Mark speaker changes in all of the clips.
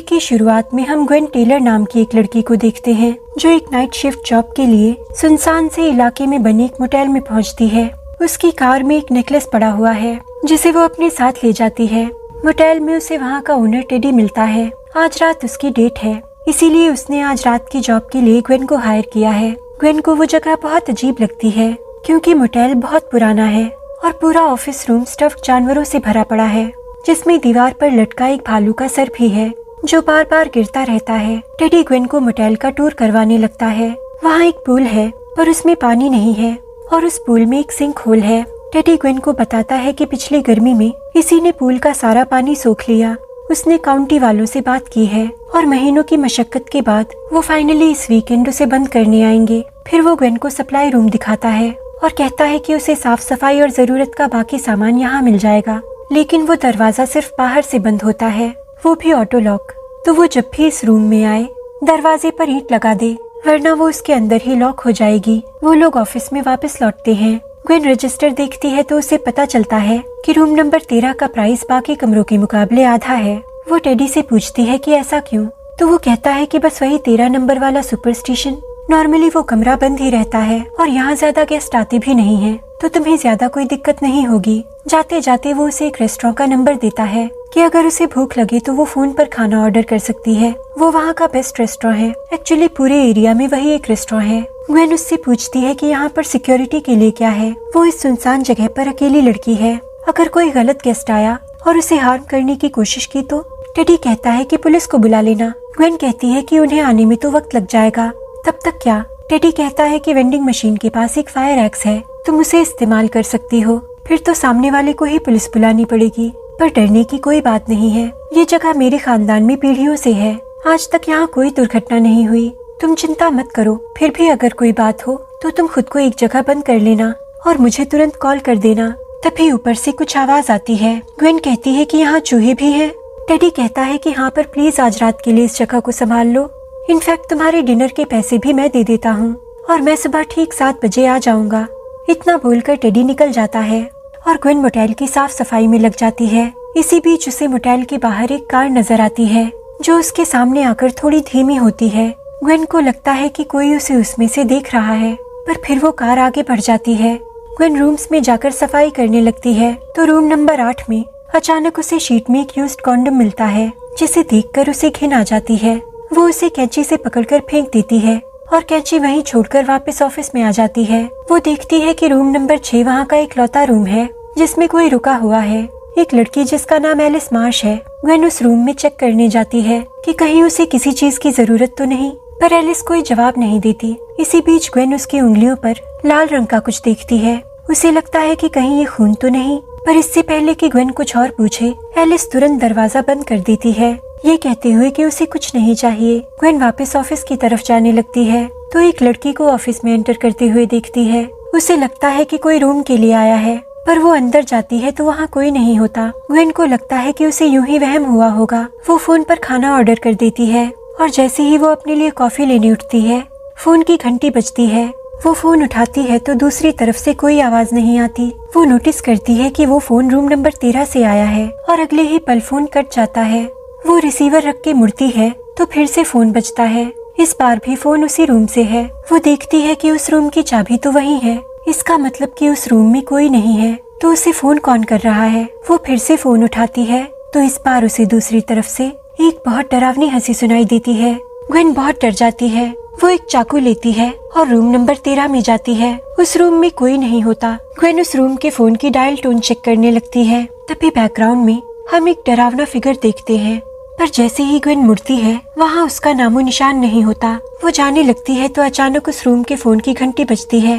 Speaker 1: की शुरुआत में हम ग्वेन टेलर नाम की एक लड़की को देखते हैं जो एक नाइट शिफ्ट जॉब के लिए सुनसान से इलाके में बनी एक मोटेल में पहुंचती है। उसकी कार में एक नेकलेस पड़ा हुआ है जिसे वो अपने साथ ले जाती है। मोटेल में उसे वहाँ का ओनर टेडी मिलता है। आज रात उसकी डेट है, इसीलिए उसने आज रात की जॉब के लिए ग्वेन को हायर किया है। ग्वेन को वो जगह बहुत अजीब लगती है क्योंकि मोटेल बहुत पुराना है और पूरा ऑफिस रूम स्टफ्ड जानवरों से भरा पड़ा है, जिसमें दीवार पर लटका एक भालू का सर भी है जो बार बार गिरता रहता है। टेडी ग्वेन को मोटेल का टूर करवाने लगता है। वहाँ एक पूल है पर उसमें पानी नहीं है और उस पूल में एक सिंक होल है। टेडी ग्वेन को बताता है कि पिछली गर्मी में किसी ने पूल का सारा पानी सोख लिया। उसने काउंटी वालों से बात की है और महीनों की मशक्कत के बाद वो फाइनली इस वीकेंड उसे बंद करने आएंगे। फिर वो ग्वेन को सप्लाई रूम दिखाता है और कहता है कि उसे साफ सफाई और जरूरत का बाकी सामान यहाँ मिल जाएगा, लेकिन वो दरवाजा सिर्फ बाहर से बंद होता है, वो भी ऑटो लॉक। तो वो जब भी इस रूम में आए दरवाजे पर ईंट लगा दे, वरना वो उसके अंदर ही लॉक हो जाएगी। वो लोग ऑफिस में वापस लौटते हैं। ग्वेन रजिस्टर देखती है तो उसे पता चलता है कि रूम नंबर 13 का प्राइस बाकी कमरों के मुकाबले आधा है। वो टेडी से पूछती है कि ऐसा क्यों, तो वो कहता है कि बस वही 13 नंबर वाला सुपरस्टिशन। नॉर्मली वो कमरा बंद ही रहता है और यहाँ ज्यादा गेस्ट आते भी नहीं है, तो तुम्हें ज्यादा कोई दिक्कत नहीं होगी। जाते जाते वो उसे एक रेस्टोरेंट का नंबर देता है कि अगर उसे भूख लगे तो वो फोन पर खाना ऑर्डर कर सकती है। वो वहाँ का बेस्ट रेस्टोरेंट है, एक्चुअली पूरे एरिया में वही एक रेस्टोरेंट है। ग्वेन उससे पूछती है कि यहाँ पर सिक्योरिटी के लिए क्या है। वो इस सुनसान जगह पर अकेली लड़की है, अगर कोई गलत गेस्ट आया और उसे हार्म करने की कोशिश की तो। टेडी कहता है कि पुलिस को बुला लेना। ग्वेन कहती है कि उन्हें आने में तो वक्त लग जाएगा, तब तक क्या। टेडी कहता है कि वेंडिंग मशीन के पास एक फायर एक्स है, तुम उसे इस्तेमाल कर सकती हो। फिर तो सामने वाले को ही पुलिस बुलानी पड़ेगी, पर डरने की कोई बात नहीं है। ये जगह मेरे खानदान में पीढ़ियों से है, आज तक यहाँ कोई दुर्घटना नहीं हुई, तुम चिंता मत करो। फिर भी अगर कोई बात हो तो तुम खुद को एक जगह बंद कर लेना और मुझे तुरंत कॉल कर देना। तभी ऊपर से कुछ आवाज आती है। ग्वेन कहती है कि यहाँ चूहे भी हैं। टेडी कहता है कि हाँ, पर प्लीज आज रात के लिए इस जगह को संभाल लो। इनफैक्ट तुम्हारे डिनर के पैसे भी मैं दे देता हूँ और मैं सुबह ठीक 7 बजे आ जाऊंगा। इतना बोलकर टेडी निकल जाता है और ग्वेन मोटेल की साफ सफाई में लग जाती है। इसी बीच उसे मोटेल के बाहर एक कार नजर आती है जो उसके सामने आकर थोड़ी धीमी होती है। ग्वेन को लगता है कि कोई उसे उसमें से देख रहा है, पर फिर वो कार आगे बढ़ जाती है। ग्वेन रूम्स में जाकर सफाई करने लगती है तो रूम नंबर 8 में अचानक उसे शीट में एक यूज्ड कॉन्डम मिलता है, जिसे देखकर उसे घिन आ जाती है। वो उसे कैंची से पकड़कर फेंक देती है और कैंची वहीं छोड़कर वापस ऑफिस में आ जाती है। वो देखती है कि रूम नंबर 6 वहाँ का एक लौता रूम है जिसमें कोई रुका हुआ है, एक लड़की जिसका नाम एलिस मार्श है। ग्वेन उस रूम में चेक करने जाती है कि कहीं उसे किसी चीज की जरूरत तो नहीं, पर एलिस कोई जवाब नहीं देती। इसी बीच ग्वेन उसकी उंगलियों पर लाल रंग का कुछ देखती है। उसे लगता है कि कहीं ये खून तो नहीं, पर इससे पहले कि ग्वेन कुछ और पूछे एलिस तुरंत दरवाजा बंद कर देती है, ये कहते हुए कि उसे कुछ नहीं चाहिए। ग्वेन वापस ऑफिस की तरफ जाने लगती है तो एक लड़की को ऑफिस में एंटर करते हुए देखती है। उसे लगता है कि कोई रूम के लिए आया है, पर वो अंदर जाती है तो वहाँ कोई नहीं होता। ग्वेन को लगता है कि उसे यूं ही वहम हुआ होगा। वो फोन पर खाना ऑर्डर कर देती है और जैसे ही वो अपने लिए कॉफी लेने उठती है, फोन की घंटी बजती है। वो फोन उठाती है तो दूसरी तरफ से कोई आवाज नहीं आती। वो नोटिस करती है कि वो फोन रूम नंबर 13 से आया है और अगले ही पल फोन कट जाता है। वो रिसीवर रख के मुड़ती है तो फिर से फोन बजता है। इस बार भी फोन उसी रूम से है। वो देखती है कि उस रूम की चाबी तो वही है, इसका मतलब कि उस रूम में कोई नहीं है, तो उसे फोन कौन कर रहा है। वो फिर से फोन उठाती है तो इस बार उसे दूसरी तरफ से एक बहुत डरावनी हंसी सुनाई देती है। ग्वेन बहुत डर जाती है। वो एक चाकू लेती है और रूम नंबर 13 में जाती है। उस रूम में कोई नहीं होता। ग्वेन उस रूम के फोन की डायल टोन चेक करने लगती है। तभी बैकग्राउंड में हम एक डरावना फिगर देखते हैं, पर जैसे ही ग्वेन मुड़ती है वहाँ उसका नामो निशान नहीं होता। वो जाने लगती है तो अचानक उस रूम के फोन की घंटी बजती है।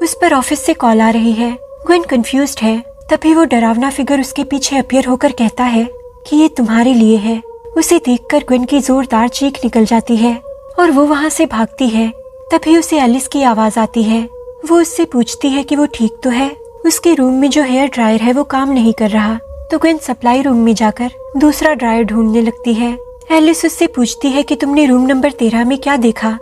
Speaker 1: उस पर ऑफिस से कॉल आ रही है। ग्वेन कंफ्यूज्ड है। तभी वो डरावना फिगर उसके पीछे अपीयर होकर कहता है कि ये तुम्हारे लिए है। उसे देखकर ग्वेन की जोरदार चीख निकल जाती है और वो वहाँ से भागती है। तभी उसे एलिस की आवाज आती है। वो उससे पूछती है कि वो ठीक तो है। उसके रूम में जो हेयर ड्रायर है वो काम नहीं कर रहा, तो ग्वेन सप्लाई रूम में जाकर दूसरा ड्रायर ढूंढने लगती है। एलिस उससे पूछती है कि तुमने रूम नंबर 13 में क्या देखा।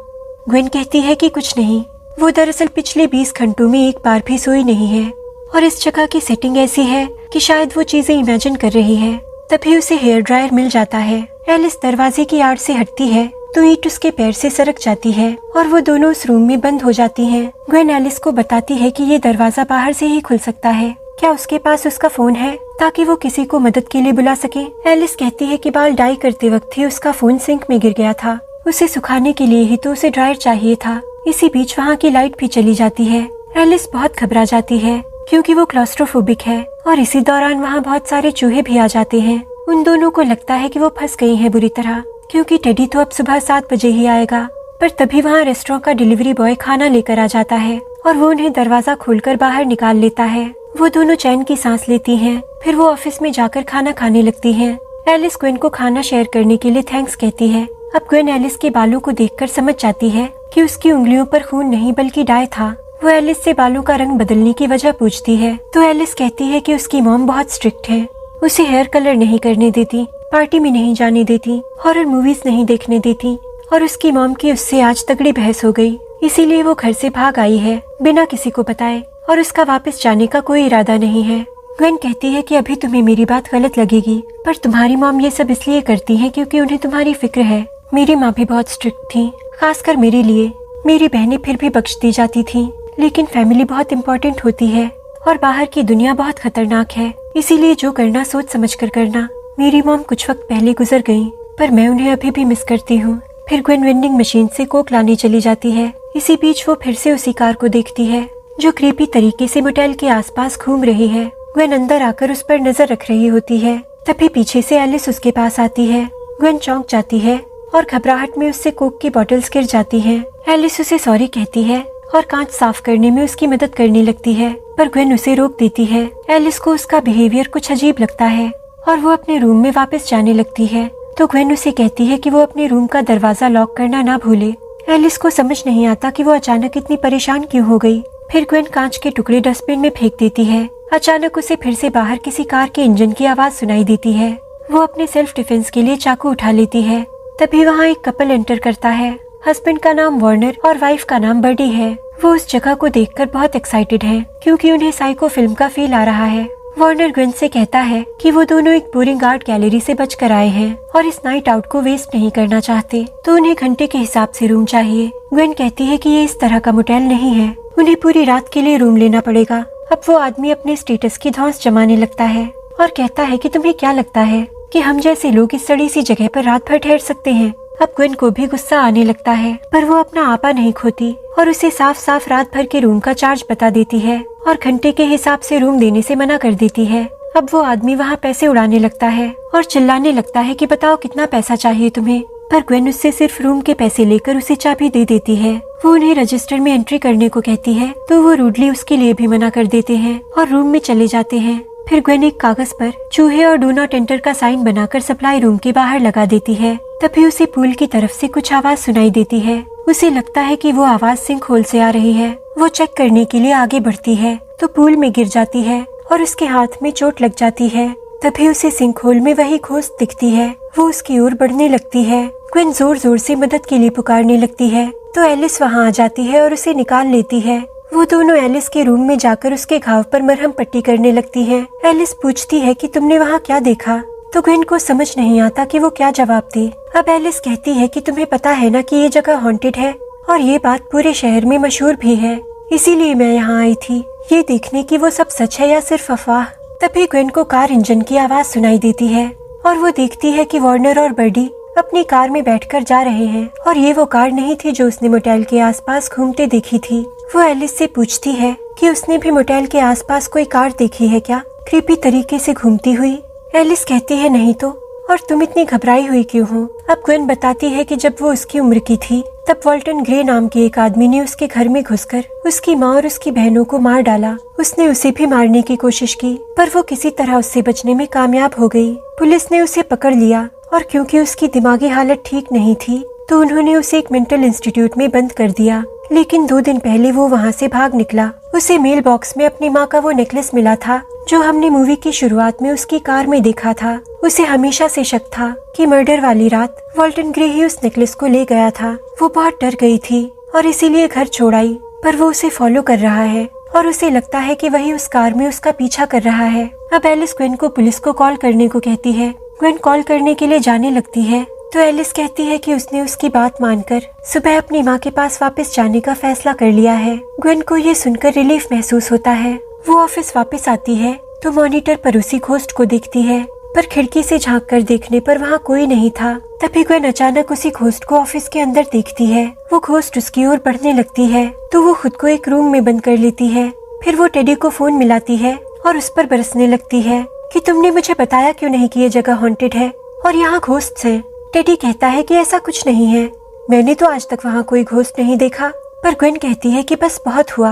Speaker 1: ग्वेन कहती है कि कुछ नहीं। वो दरअसल पिछले 20 घंटों में एक बार भी सोई नहीं है और इस जगह की सेटिंग ऐसी है कि शायद वो चीजें इमेजिन कर रही है। तभी उसे हेयर ड्रायर मिल जाता है। एलिस दरवाजे की आड़ से हटती है तो ईंट उसके पैर से सरक जाती है और वो दोनों उस रूम में बंद हो जाती हैं। ग्वेन एलिस को बताती है कि ये दरवाजा बाहर से ही खुल सकता है, क्या उसके पास उसका फोन है ताकि वो किसी को मदद के लिए बुला सके। एलिस कहती है कि बाल डाई करते वक्त ही उसका फोन सिंक में गिर गया था, उसे सुखाने के लिए ही तो उसे ड्रायर चाहिए था। इसी बीच वहाँ की लाइट भी चली जाती है। एलिस बहुत घबरा जाती है क्योंकि वो क्लॉस्ट्रोफोबिक है और इसी दौरान वहाँ बहुत सारे चूहे भी आ जाते हैं। उन दोनों को लगता है कि वो फंस गई हैं बुरी तरह, क्योंकि टेडी तो अब सुबह 7 बजे ही आएगा। पर तभी वहाँ रेस्टोरेंट का डिलीवरी बॉय खाना लेकर आ जाता है और वो उन्हें दरवाजा खोलकर बाहर निकाल लेता है। वो दोनों चैन की सांस लेती हैं, फिर वो ऑफिस में जाकर खाना खाने लगती हैं। एलिस ग्वेन को खाना शेयर करने के लिए थैंक्स कहती है। अब ग्वेन एलिस के बालों को देखकर समझ जाती है कि उसकी उंगलियों पर खून नहीं बल्कि डाई था। वो एलिस से बालों का रंग बदलने की वजह पूछती है तो एलिस कहती है कि उसकी मॉम बहुत स्ट्रिक्ट है, उसे हेयर कलर नहीं करने देती, पार्टी में नहीं जाने देती, हॉरर मूवीज नहीं देखने देती और उसकी मॉम की उससे आज तगड़ी बहस हो गई, इसीलिए वो घर से भाग आई है बिना किसी को बताए और उसका वापस जाने का कोई इरादा नहीं है। ग्वेन कहती है कि अभी तुम्हें मेरी बात गलत लगेगी, पर तुम्हारी मॉम ये सब इसलिए करती है क्योंकि उन्हें तुम्हारी फिक्र है। मेरी माँ भी बहुत स्ट्रिक्ट थी, खासकर मेरे लिए। मेरी बहनें फिर भी बख्श दी जाती थी, लेकिन फैमिली बहुत इम्पोर्टेंट होती है और बाहर की दुनिया बहुत खतरनाक है, इसीलिए जो करना सोच समझ कर करना। मेरी मॉम कुछ वक्त पहले गुजर गई, पर मैं उन्हें अभी भी मिस करती हूँ। फिर ग्वेन वेंडिंग मशीन से कोक लाने चली जाती है। इसी बीच वो फिर से उसी कार को देखती है जो क्रीपी तरीके से मोटेल के आसपास घूम रही है। ग्वेन अंदर आकर उस पर नजर रख रही होती है, तभी पीछे से एलिस उसके पास आती है। ग्वेन चौंक जाती है और घबराहट में उससे कोक की बॉटल्स गिर जाती हैं। एलिस उसे सॉरी कहती है और कांच साफ करने में उसकी मदद करने लगती है, पर ग्वेन उसे रोक देती है। एलिस को उसका बिहेवियर कुछ अजीब लगता है और वो अपने रूम में वापस जाने लगती है तो ग्वेन उसे कहती है कि वो अपने रूम का दरवाजा लॉक करना ना भूले। एलिस को समझ नहीं आता कि वो अचानक इतनी परेशान क्यों हो गई। फिर ग्वेन कांच के टुकड़े डस्टबिन में फेंक देती है। अचानक उसे फिर से बाहर किसी कार के इंजन की आवाज सुनाई देती है। वो अपने सेल्फ डिफेंस के लिए चाकू उठा लेती है। तभी वहाँ एक कपल एंटर करता है। हस्बैंड का नाम वार्नर और वाइफ का नाम बर्डी है। वो उस जगह को देखकर बहुत एक्साइटेड हैं क्योंकि उन्हें साइको फिल्म का फील आ रहा है। वार्नर ग्वेन से कहता है कि वो दोनों एक बोरिंग आर्ट गैलरी से बचकर आए हैं और इस नाइट आउट को वेस्ट नहीं करना चाहते, तो उन्हें घंटे के हिसाब से रूम चाहिए। ग्वेन कहती है कि ये इस तरह का मोटेल नहीं है, उन्हें पूरी रात के लिए रूम लेना पड़ेगा। अब वो आदमी अपने स्टेटस की धौंस जमाने लगता है और कहता है कि तुम्हें क्या लगता है कि हम जैसे लोग इस सड़ी सी जगह पर रात भर ठहर सकते हैं। अब ग्वेन को भी गुस्सा आने लगता है, पर वो अपना आपा नहीं खोती और उसे साफ साफ रात भर के रूम का चार्ज बता देती है और घंटे के हिसाब से रूम देने से मना कर देती है। अब वो आदमी वहाँ पैसे उड़ाने लगता है और चिल्लाने लगता है कि बताओ कितना पैसा चाहिए तुम्हें, पर ग्वेन उससे सिर्फ रूम के पैसे लेकर उसे चाबी दे देती है। वो उन्हें रजिस्टर में एंट्री करने को कहती है तो वो रूडली उसके लिए भी मना कर देते हैं और रूम में चले जाते हैं। फिर ग्वेन एक कागज पर चूहे और डू नॉट एंटर का साइन बनाकर सप्लाई रूम के बाहर लगा देती है। तभी उसे पूल की तरफ से कुछ आवाज सुनाई देती है। उसे लगता है कि वो आवाज सिंक होल से आ रही है। वो चेक करने के लिए आगे बढ़ती है तो पूल में गिर जाती है और उसके हाथ में चोट लग जाती है। तभी उसे सिंक होल में वही घोंस दिखती है। वो उसकी ओर बढ़ने लगती है। ग्वेन जोर जोर से मदद के लिए पुकारने लगती है तो एलिस वहाँ आ जाती है और उसे निकाल लेती है। वो दोनों एलिस के रूम में जाकर उसके घाव पर मरहम पट्टी करने लगती है। एलिस पूछती है कि तुमने वहाँ क्या देखा, तो ग्वेन को समझ नहीं आता कि वो क्या जवाब दे। अब एलिस कहती है कि तुम्हें पता है ना कि ये जगह हॉन्टेड है और ये बात पूरे शहर में मशहूर भी है, इसीलिए मैं यहाँ आई थी ये देखने की वो सब सच है या सिर्फ अफवाह। तभी ग्वेन को कार इंजन की आवाज सुनाई देती है और वो देखती है कि वार्नर और बर्डी अपनी कार में बैठकर जा रहे हैं और ये वो कार नहीं थी जो उसने मोटेल के आसपास घूमते देखी थी। वो एलिस से पूछती है कि उसने भी मोटेल के आसपास कोई कार देखी है क्या, क्रीपी तरीके से घूमती हुई। एलिस कहती है नहीं तो, और तुम इतनी घबराई हुई क्यों हो। अब ग्वेन बताती है कि जब वो उसकी उम्र की थी तब वॉल्टन ग्रे नाम के एक आदमी ने उसके घर में घुसकर उसकी माँ और उसकी बहनों को मार डाला। उसने उसे भी मारने की कोशिश की, पर वो किसी तरह उससे बचने में कामयाब हो गई। पुलिस ने उसे पकड़ लिया और क्योंकि उसकी दिमागी हालत ठीक नहीं थी तो उन्होंने उसे एक मेंटल इंस्टीट्यूट में बंद कर दिया। लेकिन 2 दिन पहले वो वहाँ से भाग निकला। उसे मेल बॉक्स में अपनी माँ का वो नेकलेस मिला था जो हमने मूवी की शुरुआत में उसकी कार में देखा था। उसे हमेशा से शक था कि मर्डर वाली रात वॉल्टन ग्रे ही उस नेकलेस को ले गया था। वो बहुत डर गई थी और इसीलिए घर छोड़ आई, पर वो उसे फॉलो कर रहा है और उसे लगता है कि वही उस कार में उसका पीछा कर रहा है। अब एलिस ग्वेन को पुलिस को कॉल करने को कहती है। ग्वेन कॉल करने के लिए जाने लगती है तो एलिस कहती है कि उसने उसकी बात मानकर सुबह अपनी माँ के पास वापस जाने का फैसला कर लिया है। ग्वेन को ये सुनकर रिलीफ महसूस होता है। वो ऑफिस वापस आती है तो मॉनिटर पर उसी घोस्ट को देखती है, पर खिड़की से झांक कर देखने पर वहाँ कोई नहीं था। तभी ग्वेन अचानक उसी घोस्ट को ऑफिस के अंदर देखती है। वो घोस्ट उसकी ओर बढ़ने लगती है तो वो खुद को एक रूम में बंद कर लेती है। फिर वो टेडी को फोन मिलाती है और उस पर बरसने लगती है कि तुमने मुझे बताया क्यों नहीं कि ये जगह हॉन्टेड है और यहाँ घोस्ट हैं। टेडी कहता है कि ऐसा कुछ नहीं है, मैंने तो आज तक वहाँ कोई घोस्ट नहीं देखा। पर ग्वेन कहती है कि बस बहुत हुआ,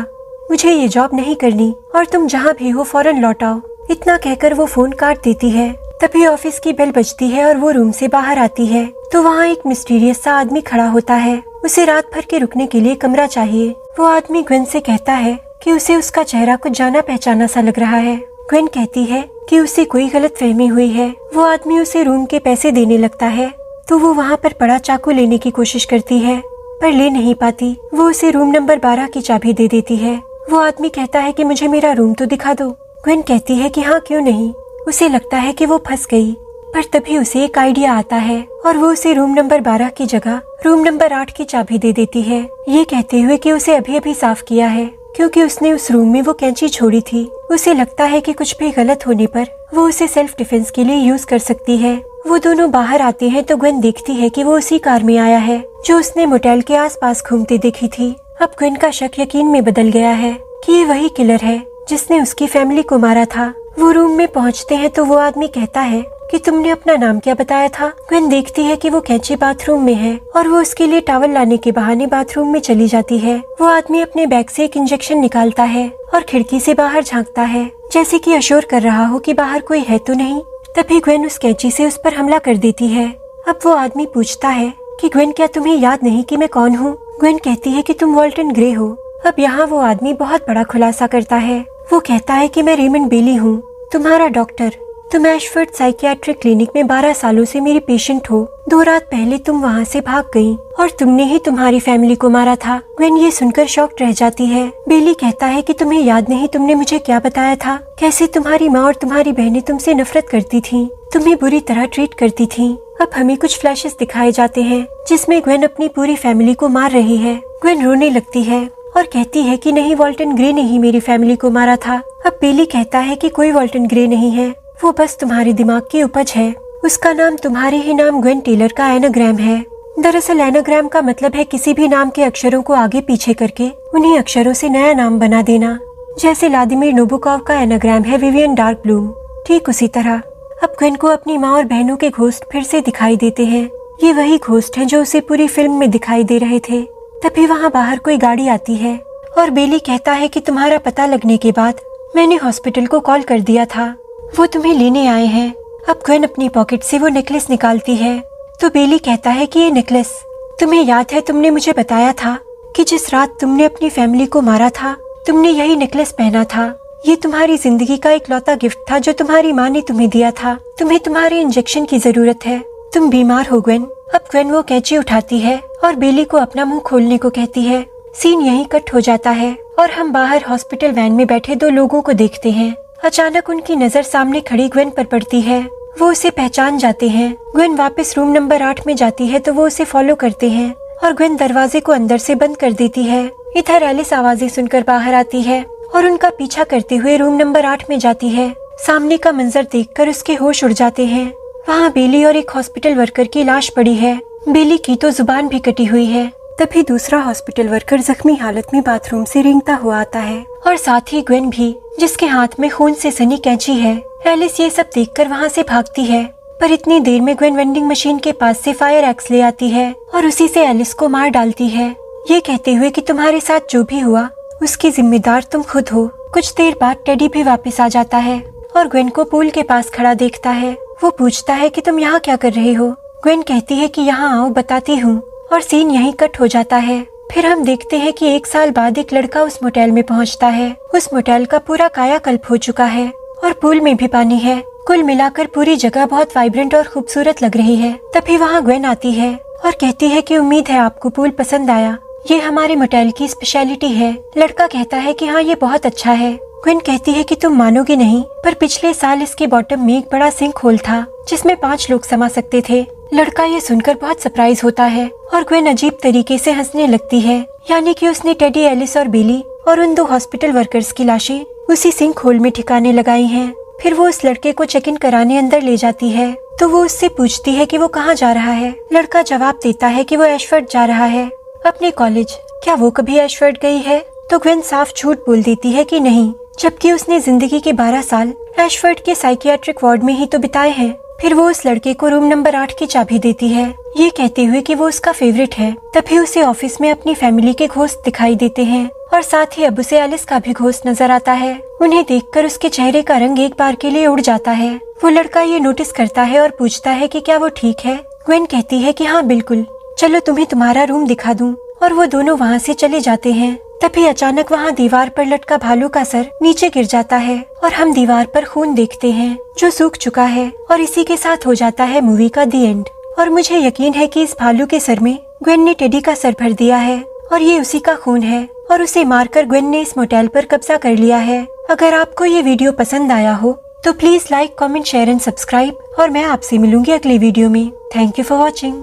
Speaker 1: मुझे ये जॉब नहीं करनी और तुम जहाँ भी हो फौरन लौट आओ। इतना कहकर वो फोन काट देती है। तभी ऑफिस की बेल बजती है और वो रूम से बाहर आती है तो वहाँ एक मिस्टीरियस सा आदमी खड़ा होता है। उसे रात भर के रुकने के लिए कमरा चाहिए। वो आदमी ग्वेन से कहता है कि उसे उसका चेहरा कुछ जाना पहचाना सा लग रहा है। ग्वेन कहती है कि उसे कोई गलतफहमी हुई है। वो आदमी उसे रूम के पैसे देने लगता है तो वो वहाँ पर पड़ा चाकू लेने की कोशिश करती है पर ले नहीं पाती। वो उसे रूम नंबर 12 की चाबी दे देती है। वो आदमी कहता है कि मुझे मेरा रूम तो दिखा दो। ग्वेन कहती है कि हाँ क्यों नहीं। उसे लगता है कि वो फंस गई, पर तभी उसे एक आइडिया आता है और वो उसे रूम नंबर 12 की जगह रूम नंबर 8 की चाबी दे देती है, ये कहते हुए कि उसे अभी अभी साफ किया है क्योंकि उसने उस रूम में वो कैंची छोड़ी थी। उसे लगता है कि कुछ भी गलत होने पर वो उसे सेल्फ डिफेंस के लिए यूज कर सकती है। वो दोनों बाहर आते हैं तो ग्वेन देखती है कि वो उसी कार में आया है जो उसने मोटेल के आसपास घूमते देखी थी। अब ग्वेन का शक यकीन में बदल गया है कि ये वही किलर है जिसने उसकी फैमिली को मारा था। वो रूम में पहुंचते हैं तो वो आदमी कहता है कि तुमने अपना नाम क्या बताया था। ग्वेन देखती है कि वो कैंची बाथरूम में है और वो उसके लिए टॉवल लाने के बहाने बाथरूम में चली जाती है। वो आदमी अपने बैग से एक इंजेक्शन निकालता है और खिड़की से बाहर झांकता है जैसे कि अश्योर कर रहा हो कि बाहर कोई है तो नहीं। तभी ग्वेन उस कैंची से उस पर हमला कर देती है। अब वो आदमी पूछता है कि ग्वेन क्या तुम्हें याद नहीं कि मैं कौन हूँ। ग्वेन कहती है कि तुम वॉल्टन ग्रे हो। अब यहाँ वो आदमी बहुत बड़ा खुलासा करता है। वो कहता है कि मैं रेमंड बेली हूँ, तुम्हारा डॉक्टर। तुम एशफोर्ड साइकियाट्रिक क्लिनिक में 12 सालों से मेरी पेशेंट हो। 2 रात पहले तुम वहाँ से भाग गई और तुमने ही तुम्हारी फैमिली को मारा था। ग्वेन ये सुनकर शॉक्ड रह जाती है। बेली कहता है कि तुम्हें याद नहीं तुमने मुझे क्या बताया था, कैसे तुम्हारी माँ और तुम्हारी बहनें तुमसे नफरत करती थीं, तुम्हें बुरी तरह ट्रीट करती थीं। अब हमें कुछ फ्लैशेस दिखाए जाते हैं जिसमें ग्वेन अपनी पूरी फैमिली को मार रही है। ग्वेन रोने लगती है और कहती है कि नहीं, वॉल्टन ग्रे ने ही मेरी फैमिली को मारा था। अब बेली कहता है कि कोई वॉल्टन ग्रे नहीं है, वो बस तुम्हारे दिमाग की उपज है। उसका नाम तुम्हारे ही नाम ग्वेन टेलर का एनाग्राम है। दरअसल एनाग्राम का मतलब है किसी भी नाम के अक्षरों को आगे पीछे करके उन्हीं अक्षरों से नया नाम बना देना। जैसे व्लादिमीर नोबुकॉव का एनाग्राम है विवियन डार्क ब्लूम, ठीक उसी तरह। अब ग्वेन को अपनी माँ और बहनों के घोस्ट फिर से दिखाई देते हैं। ये वही घोस्ट हैं जो उसे पूरी फिल्म में दिखाई दे रहे थे। तभी वहाँ बाहर कोई गाड़ी आती है और बेली कहता है कि तुम्हारा पता लगने के बाद मैंने हॉस्पिटल को कॉल कर दिया था, वो तुम्हें लेने आए हैं। अब ग्वेन अपनी पॉकेट से वो नेकलेस निकालती है तो बेली कहता है कि ये नेकलेस, तुम्हें याद है तुमने मुझे बताया था कि जिस रात तुमने अपनी फैमिली को मारा था तुमने यही नेकलेस पहना था। ये तुम्हारी जिंदगी का इकलौता गिफ्ट था जो तुम्हारी माँ ने तुम्हें दिया था। तुम्हें तुम्हारे इंजेक्शन की जरूरत है, तुम बीमार हो ग्वेन। अब ग्वेन वो कैंची उठाती है और बेली को अपना मुंह खोलने को कहती है। सीन यहीं कट हो जाता है और हम बाहर हॉस्पिटल वैन में बैठे 2 लोगों को देखते हैं। अचानक उनकी नजर सामने खड़ी ग्वेन पर पड़ती है। वो उसे पहचान जाते हैं। ग्वेन वापस रूम नंबर 8 में जाती है तो वो उसे फॉलो करते हैं और ग्वेन दरवाजे को अंदर से बंद कर देती है। इधर एलिस आवाजें सुनकर बाहर आती है और उनका पीछा करते हुए रूम नंबर 8 में जाती है। सामने का मंजर देखकर उसके होश उड़ जाते हैं। वहाँ बेली और एक हॉस्पिटल वर्कर की लाश पड़ी है। बेली की तो जुबान भी कटी हुई है। तभी दूसरा हॉस्पिटल वर्कर जख्मी हालत में बाथरूम से रेंगता हुआ आता है और साथ ही ग्वेन भी, जिसके हाथ में खून से सनी कैंची है। एलिस ये सब देखकर वहाँ से भागती है, पर इतनी देर में ग्वेन वेंडिंग मशीन के पास से फायर एक्स ले आती है और उसी से एलिस को मार डालती है, ये कहते हुए कि तुम्हारे साथ जो भी हुआ उसकी जिम्मेदार तुम खुद हो। कुछ देर बाद टेडी भी वापस आ जाता है और ग्वेन को पूल के पास खड़ा देखता है। वो पूछता है कि तुम यहाँ क्या कर रहे हो। ग्वेन कहती है कि यहाँ आओ बताती हूँ, और सीन यहीं कट हो जाता है। फिर हम देखते हैं कि 1 साल बाद एक लड़का उस मोटेल में पहुँचता है। उस मोटेल का पूरा कायाकल्प हो चुका है और पूल में भी पानी है। कुल मिलाकर पूरी जगह बहुत वाइब्रेंट और खूबसूरत लग रही है। तभी वहाँ ग्वेन आती है और कहती है कि उम्मीद है आपको पूल पसंद आया। ये हमारे मोटेल की स्पेशलिटी है। लड़का कहता है कि हाँ ये बहुत अच्छा है। ग्वेन कहती है कि तुम मानोगे नहीं, पर पिछले साल इसके बॉटम में एक बड़ा सिंक होल था जिसमें 5 लोग समा सकते थे। लड़का ये सुनकर बहुत सरप्राइज होता है और ग्वेन अजीब तरीके से हंसने लगती है, यानी कि उसने टेडी, एलिस और बिली और उन 2 हॉस्पिटल वर्कर्स की लाशें उसी सिंक होल में ठिकाने लगाई हैं। फिर वो उस लड़के को चेक इन कराने अंदर ले जाती है तो वो उससे पूछती है कि वो कहाँ जा रहा है। लड़का जवाब देता है कि वो एशफर्ड जा रहा है, अपने कॉलेज। क्या वो कभी एशफर्ड गई है? तो ग्वेन साफ झूठ बोल देती है कि नहीं, जबकि उसने जिंदगी के 12 साल एशफर्ड के साइकियाट्रिक वार्ड में ही तो बिताए हैं। फिर वो उस लड़के को रूम नंबर 8 की चाबी देती है, ये कहते हुए कि वो उसका फेवरेट है। तभी उसे ऑफिस में अपनी फैमिली के घोस्ट दिखाई देते हैं और साथ ही अब उसे एलिस का भी घोस्ट नजर आता है। उन्हें देखकर उसके चेहरे का रंग एक बार के लिए उड़ जाता है। वो लड़का ये नोटिस करता है और पूछता है कि क्या वो ठीक है। ग्वेन कहती है कि हाँ बिल्कुल, चलो तुम्हें तुम्हारा रूम दिखा दूं, और वो दोनों वहाँ से चले जाते हैं। तभी अचानक वहाँ दीवार पर लटका भालू का सर नीचे गिर जाता है और हम दीवार पर खून देखते हैं जो सूख चुका है, और इसी के साथ हो जाता है मूवी का दी एंड। और मुझे यकीन है कि इस भालू के सर में ग्वेन ने टेडी का सर भर दिया है और ये उसी का खून है, और उसे मारकर ग्वेन ने इस मोटेल पर कब्जा कर लिया है। अगर आपको ये वीडियो पसंद आया हो तो please like, comment, share and subscribe, और मैं आपसे मिलूंगी अगले वीडियो में। Thank you for watching.